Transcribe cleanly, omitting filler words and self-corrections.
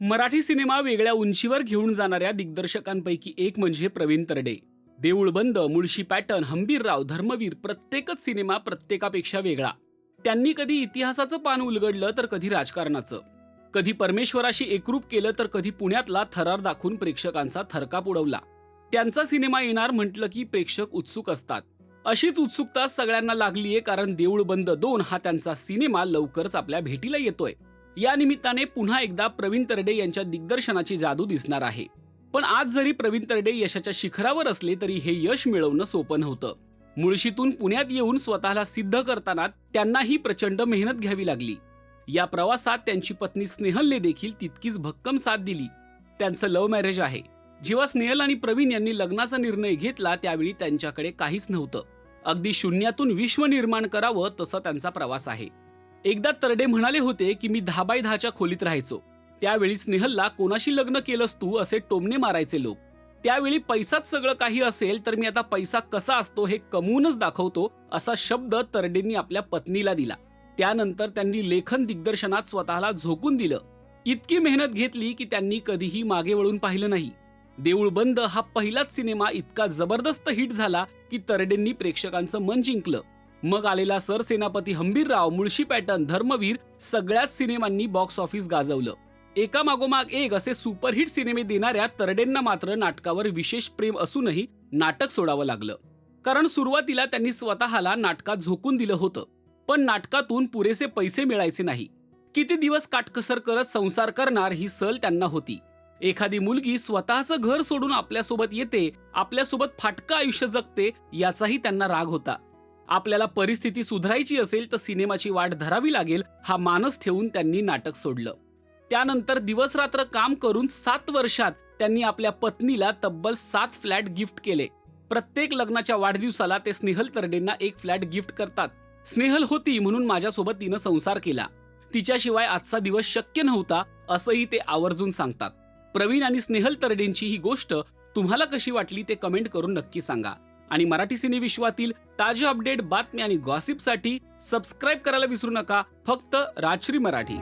Marathi cinema वेगळ्या उंचीवर घेऊन जाणाऱ्या दिग्दर्शकांपैकी एक म्हणजे प्रवीण तरडे. देऊळ बंद, मुळशी पॅटर्न, हंबीरराव, धर्मवीर प्रत्येकच सिनेमा प्रत्येकापेक्षा वेगळा. त्यांनी कधी इतिहासाचं पान उलगडलं तर कधी राजकारणाचं, कधी परमेश्वराशी एकरूप केलं तर कधी पुण्यातला थरार दाखवून प्रेक्षकांचा थरकाप उडवला. त्यांचा सिनेमा येणार म्हटलं की प्रेक्षक उत्सुक असतात. अशीच उत्सुकता सगळ्यांना लागलीये, कारण देऊळ बंद 2 हा त्यांचा सिनेमा लवकरच आपल्या भेटीला येतोय. या निमित्ताने पुन्हा एकदा प्रवीण तरडे यांच्या दिग्दर्शनाची जादू दिसणार आहे. पण आज जरी प्रवीण तरडे यशाच्या शिखरावर असले तरी हे यश मिळवणं सोपं नव्हतं. मुळशीतून पुण्यात येऊन स्वतःला सिद्ध करताना त्यांनाही प्रचंड मेहनत घ्यावी लागली. या प्रवासात त्यांची पत्नी स्नेहलने देखील तितकीच भक्कम साथ दिली. त्यांचं लव्ह मॅरेज आहे. जेव्हा स्नेहल आणि प्रवीण यांनी लग्नाचा निर्णय घेतला त्यावेळी त्यांच्याकडे काहीच नव्हतं. अगदी शून्यातून विश्व निर्माण करावं तसा त्यांचा प्रवास आहे. एकदा तरडे म्हणाले होते की मी 10x10च्या खोलीत राहायचो. त्यावेळी स्नेहलला कोणाशी लग्न केलंस तू असे टोमणे मारायचे लोक. त्यावेळी पैसाच सगळं काही असेल तर मी आता पैसा कसा असतो हे कमवूनच दाखवतो असा शब्द तरडेंनी आपल्या पत्नीला दिला. त्यानंतर त्यांनी लेखन दिग्दर्शनात स्वतःला झोकून दिलं. इतकी मेहनत घेतली की त्यांनी कधीही मागे वळून पाहिलं नाही. देऊळ बंद हा पहिलाच सिनेमा इतका जबरदस्त हिट झाला की तरडेंनी प्रेक्षकांचं मन जिंकलं. मग आलेला सरसेनापती, हंबीरराव, मुळशी पॅटर्न, धर्मवीर सगळ्याच सिनेमांनी बॉक्स ऑफिस गाजवलं. एकामागोमाग एक असे सुपरहिट सिनेमे देणाऱ्या तरडेंना मात्र नाटकावर विशेष प्रेम असूनही नाटक सोडावं लागलं. कारण सुरुवातीला त्यांनी स्वतःला नाटकात झोकून दिलं होतं, पण नाटकातून पुरेसे पैसे मिळायचे नाही. किती दिवस काटकसर करत संसार करणार ही सल त्यांना होती. एखादी मुलगी स्वतःचं घर सोडून आपल्यासोबत येते, आपल्यासोबत फाटकं आयुष्य जगते याचाही त्यांना राग होता. आपल्याला परिस्थिती सुधारायची असेल तर सिनेमाची वाट धरावी लागेल हा मानस ठेवून त्यांनी नाटक सोडलं. त्यानंतर दिवसरात्र काम करून 7 वर्षात त्यांनी आपल्या पत्नीला तब्बल 7 फ्लॅट गिफ्ट केले. प्रत्येक लग्नाच्या वाढदिवसाला ते स्नेहल तरडेंना एक फ्लॅट गिफ्ट करतात. स्नेहल होती म्हणून माझ्यासोबत तिनं संसार केला, तिच्याशिवाय आजचा दिवस शक्य नव्हता असंही ते आवर्जून सांगतात. प्रवीण आणि स्नेहल तरडेंची ही गोष्ट तुम्हाला कशी वाटली ते कमेंट करून नक्की सांगा. आणि मराठी सिने विश्वातील ताजे अपडेट, बातम्या आणि गॉसिपसाठी सबस्क्राईब करायला विसरू नका. फक्त राजश्री मराठी.